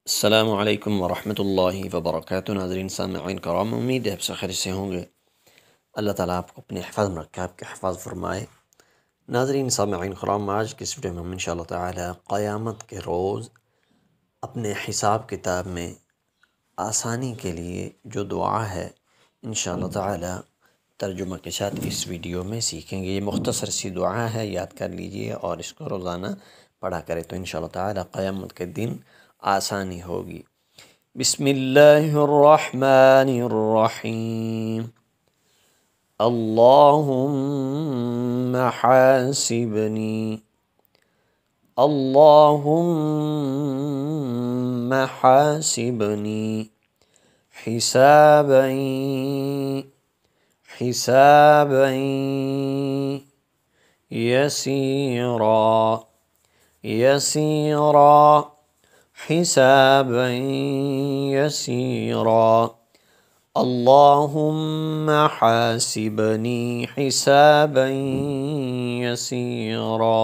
अस्सलामु अलैकुम वरहमतुल्लाहि वबरकातुहू। नाज़रीन सामईन कराम, उम्मीद है आप सब खैर से होंगे। अल्लाह ताला आपको अपने हिफ़ाज़ में रखे, आपके हिफ़ाज़ फरमाए। नाज़रीन सामईन कराम, आज की इस वीडियो में हम इंशाअल्लाह ताला क़यामत के रोज़ अपने हिसाब किताब में आसानी के लिए जो दुआ है इंशाअल्लाह ताला तर्जुमा के साथ इस वीडियो में सीखेंगे। ये मुख्तसर सी दुआ है, याद कर लीजिए और इसको रोज़ाना पढ़ा करें तो इंशाअल्लाह ताला क़यामत के दिन आसानी होगी। बिस्मिल्लाहिर्रहमानिर्रहीम। अल्लाहुम्मा हासिबनी, अल्लाहुम्मा हासिबनी हिसाबन हिसाबन यसीरा यसीरा हिसाबन यसीरा। अल्लाहुम्मा हासिबनी हिसाबन यसीरा।